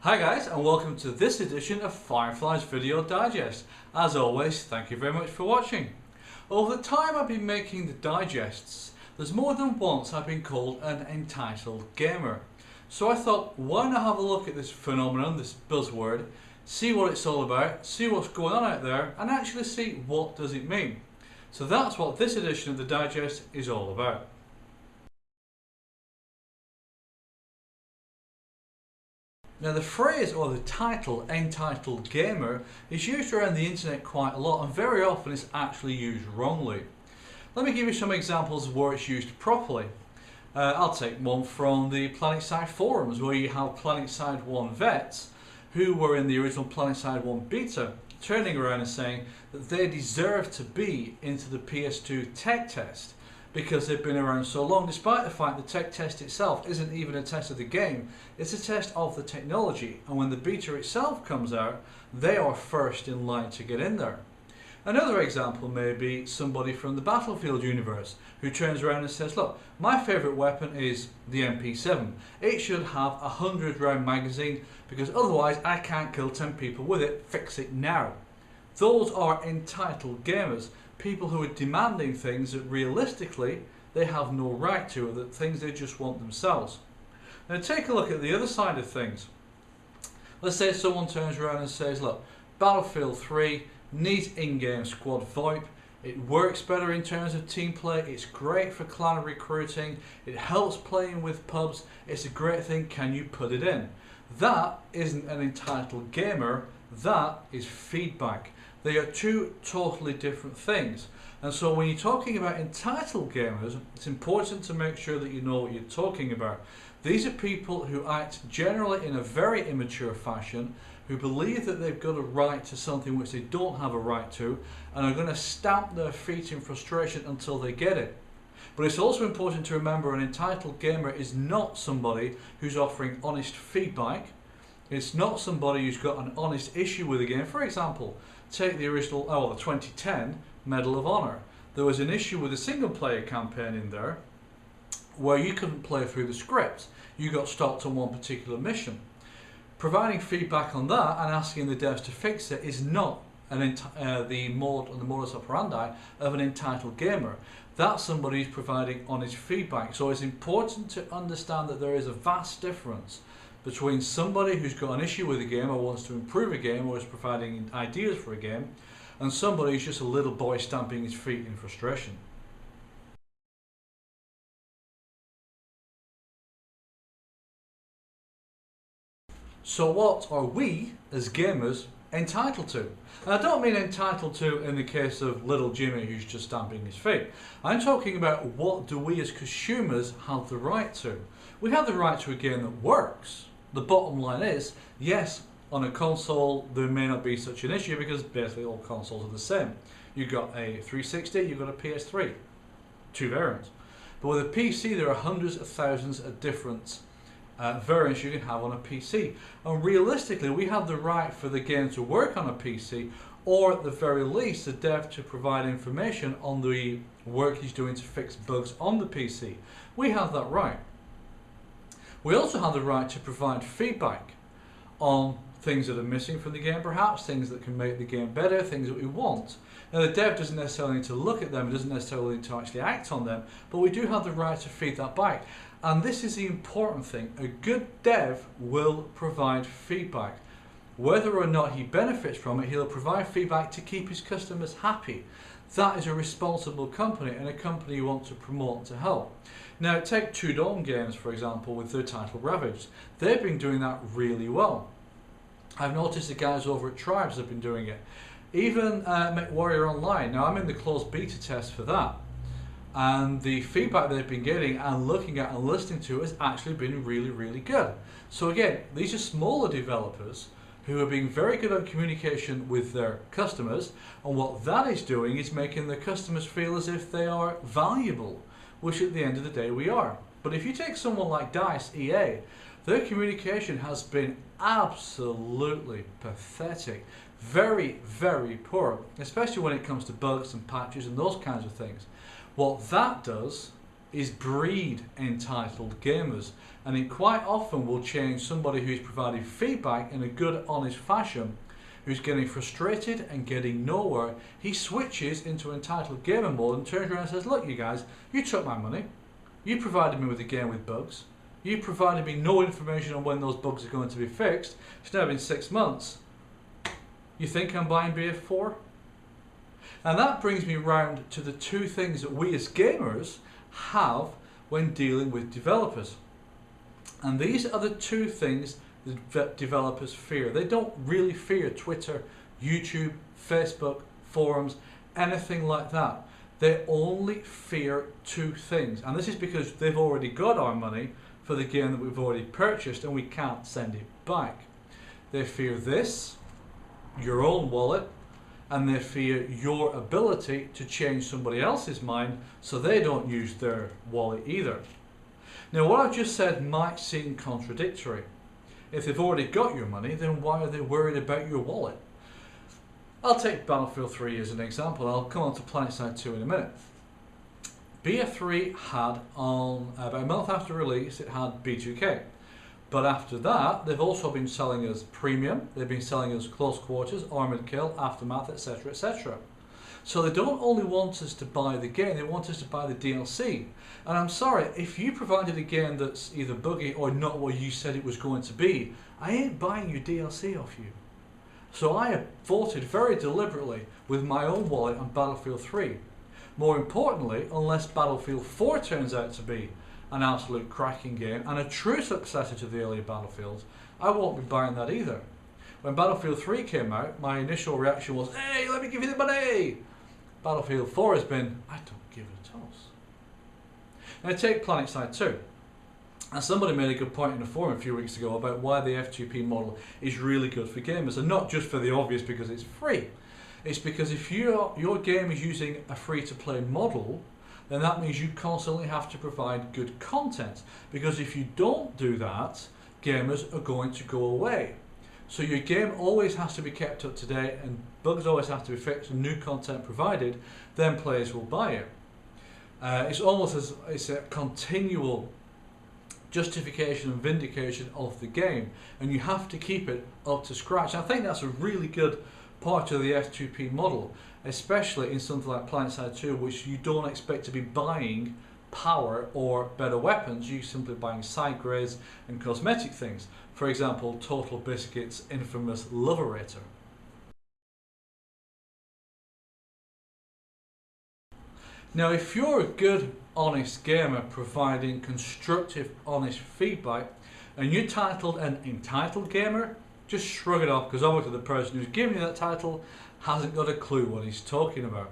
Hi guys, and welcome to this edition of Phyrefli's Video Digest. As always, thank you very much for watching. Over the time I've been making the digests, there's more than once I've been called an entitled gamer. So I thought, why not have a look at this phenomenon, this buzzword, see what it's all about, see what's going on out there, and actually see what does it mean. So that's what this edition of the digest is all about. Now the phrase or the title entitled gamer is used around the internet quite a lot, and very often it's actually used wrongly. Let me give you some examples of where it's used properly. I'll take one from the PlanetSide forums, where you have PlanetSide 1 vets who were in the original PlanetSide 1 beta turning around and saying that they deserve to be into the PS2 tech test because they've been around so long, despite the fact the tech test itself isn't even a test of the game, it's a test of the technology, and when the beta itself comes out, they are first in line to get in there. Another example may be somebody from the Battlefield universe who turns around and says, look, my favourite weapon is the MP7. It should have a 100 round magazine because otherwise I can't kill 10 people with it, fix it now. Those are entitled gamers. People who are demanding things that realistically they have no right to, or that things they just want themselves. Now take a look at the other side of things. Let's say someone turns around and says, look, Battlefield 3 needs in-game squad VoIP, it works better in terms of team play, it's great for clan recruiting, it helps playing with pubs, it's a great thing, can you put it in? That isn't an entitled gamer, that is feedback. They are two totally different things. And so when you're talking about entitled gamers, it's important to make sure that you know what you're talking about. These are people who act generally in a very immature fashion, who believe that they've got a right to something which they don't have a right to, and are going to stamp their feet in frustration until they get it. But it's also important to remember an entitled gamer is not somebody who's offering honest feedback. It's not somebody who's got an honest issue with the game. For example, take the original, the 2010 Medal of Honor. There was an issue with the single player campaign in there where you couldn't play through the script. You got stopped on one particular mission. Providing feedback on that and asking the devs to fix it is not the modus operandi of an entitled gamer. That's somebody who's providing honest feedback. So it's important to understand that there is a vast difference between somebody who's got an issue with a game or wants to improve a game or is providing ideas for a game, and somebody who's just a little boy stamping his feet in frustration. So what are we as gamers entitled to? And I don't mean entitled to in the case of little Jimmy who's just stamping his feet. I'm talking about what do we as consumers have the right to. We have the right to a game that works. The bottom line is, yes, on a console there may not be such an issue because basically all consoles are the same. You've got a 360, you've got a PS3, two variants. But with a PC there are hundreds of thousands of different variants you can have on a PC. And realistically we have the right for the game to work on a PC, or at the very least the dev to provide information on the work he's doing to fix bugs on the PC. We have that right. We also have the right to provide feedback on things that are missing from the game, perhaps things that can make the game better, things that we want. Now the dev doesn't necessarily need to look at them, doesn't necessarily need to actually act on them, but we do have the right to feed that back. And this is the important thing, a good dev will provide feedback. Whether or not he benefits from it, he'll provide feedback to keep his customers happy. That is a responsible company, and a company you want to promote and to help. Now take Two Dome Games for example with their title Ravaged. They've been doing that really well. I've noticed the guys over at Tribes have been doing it. Even MechWarrior Online, now I'm in the closed beta test for that, and the feedback they've been getting and looking at and listening to has actually been really good. So again, these are smaller developers who are being very good at communication with their customers, and what that is doing is making the customers feel as if they are valuable, which at the end of the day we are. But if you take someone like DICE, EA, their communication has been absolutely pathetic. Very poor, especially when it comes to bugs and patches and those kinds of things. What that does is breed entitled gamers, and it quite often will change somebody who's providing feedback in a good, honest fashion, who's getting frustrated and getting nowhere. He switches into entitled gamer mode and turns around and says, look you guys, you took my money, you provided me with a game with bugs, you provided me no information on when those bugs are going to be fixed, it's now been 6 months. You think I'm buying BF4? And that brings me round to the two things that we as gamers have when dealing with developers. And these are the two things that developers fear. They don't really fear Twitter, YouTube, Facebook, forums, anything like that. They only fear two things. And this is because they've already got our money for the game that we've already purchased and we can't send it back. They fear this, your own wallet, and they fear your ability to change somebody else's mind so they don't use their wallet either. Now what I've just said might seem contradictory. If they've already got your money, then why are they worried about your wallet? I'll take Battlefield 3 as an example. I'll come on to PlanetSide 2 in a minute. BF3 had, on about a month after release, it had B2K. But after that, they've also been selling us Premium, they've been selling us Close Quarters, Armored Kill, Aftermath, etc, etc. So they don't only want us to buy the game, they want us to buy the DLC. And I'm sorry, if you provided a game that's either buggy or not what you said it was going to be, I ain't buying your DLC off you. So I have voted very deliberately with my own wallet on Battlefield 3. More importantly, unless Battlefield 4 turns out to be an absolute cracking game and a true successor to the earlier Battlefields, I won't be buying that either. When Battlefield 3 came out, my initial reaction was, hey, let me give you the money! Battlefield 4 has been, I don't give a toss. Now take PlanetSide 2. And somebody made a good point in the forum a few weeks ago about why the F2P model is really good for gamers, and not just for the obvious because it's free. It's because if your game is using a free-to-play model, then that means you constantly have to provide good content. Because if you don't do that, gamers are going to go away. So your game always has to be kept up to date and bugs always have to be fixed and new content provided, then players will buy it. It's almost as it's a continual justification and vindication of the game, and you have to keep it up to scratch. I think that's a really good part of the F2P model, especially in something like PlanetSide 2, which you don't expect to be buying power or better weapons, you're simply buying side grades and cosmetic things. For example, Total Biscuit's infamous Loverator. Now if you're a good, honest gamer providing constructive, honest feedback and you're titled an entitled gamer, just shrug it off, because obviously the person who's giving you that title hasn't got a clue what he's talking about.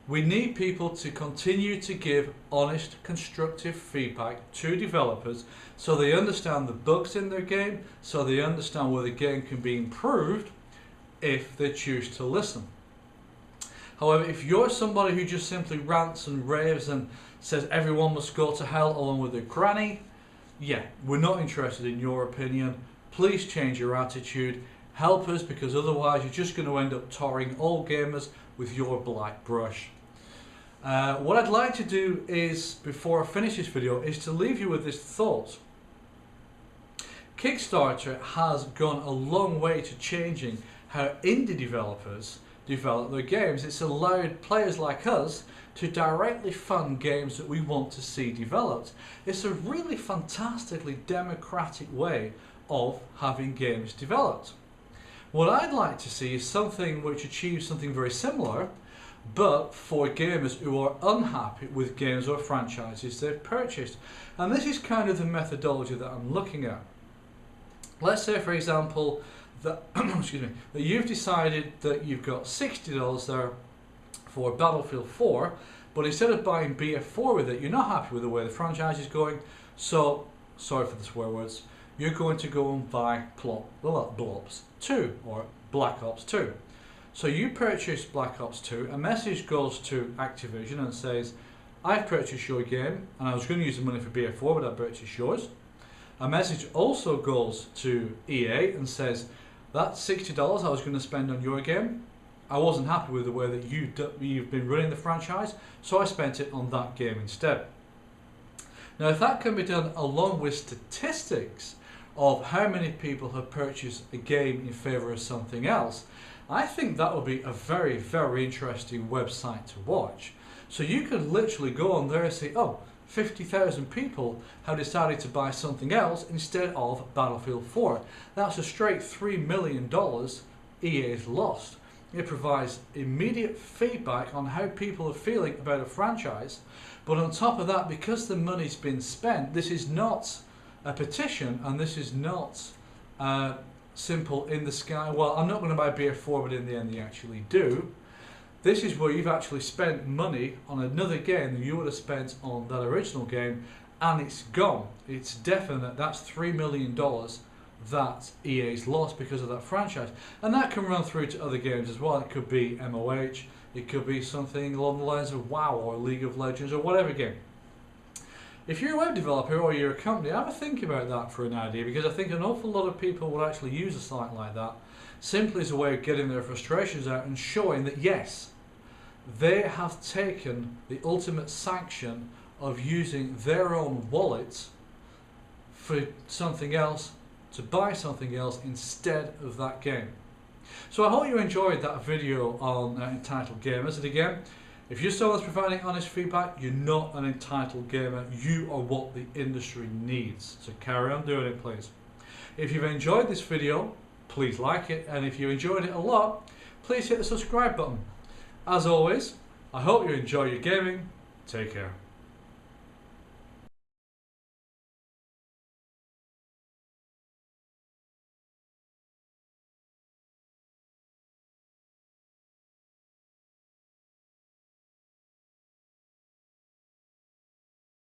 We need people to continue to give honest, constructive feedback to developers so they understand the bugs in their game, so they understand where the game can be improved if they choose to listen. However, if you're somebody who just simply rants and raves and says everyone must go to hell along with their granny, yeah, we're not interested in your opinion. Please change your attitude. Help us, because otherwise you're just going to end up tarring all gamers with your black brush. What I'd like to do is, before I finish this video, is to leave you with this thought. Kickstarter has gone a long way to changing how indie developers develop their games. It's allowed players like us to directly fund games that we want to see developed. It's a really fantastically democratic way of having games developed. What I'd like to see is something which achieves something very similar, but for gamers who are unhappy with games or franchises they've purchased. And this is kind of the methodology that I'm looking at. Let's say, for example, that excuse me, that you've decided that you've got $60 there for Battlefield 4, but instead of buying BF4 with it, you're not happy with the way the franchise is going, so, sorry for the swear words, you're going to go and buy Ops 2 or Black Ops 2. So you purchase Black Ops 2, a message goes to Activision and says, I've purchased your game and I was going to use the money for BF4 but I purchased yours. A message also goes to EA and says, that $60 I was going to spend on your game, I wasn't happy with the way that you've been running the franchise, so I spent it on that game instead. Now if that can be done along with statistics of how many people have purchased a game in favour of something else, I think that would be a very, very interesting website to watch. So you could literally go on there and say, oh, 50,000 people have decided to buy something else instead of Battlefield 4. That's a straight $3 million EA's lost. It provides immediate feedback on how people are feeling about a franchise, but on top of that, because the money's been spent, this is not a petition and this is not simple in the sky, well, I'm not going to buy BF4, but in the end they actually do. This is where you've actually spent money on another game that you would have spent on that original game, and it's gone. It's definite. That's $3 million that EA's lost because of that franchise. And that can run through to other games as well. It could be MOH, it could be something along the lines of WoW or League of Legends or whatever game. If you're a web developer or you're a company, have a think about that for an idea, because I think an awful lot of people will actually use a site like that simply as a way of getting their frustrations out and showing that yes, they have taken the ultimate sanction of using their own wallet for something else, to buy something else instead of that game. So I hope you enjoyed that video on entitled gamers. And again, if you're someone that's providing honest feedback, you're not an entitled gamer. You are what the industry needs. So carry on doing it, please. If you've enjoyed this video, please like it. And if you enjoyed it a lot, please hit the subscribe button. As always, I hope you enjoy your gaming. Take care.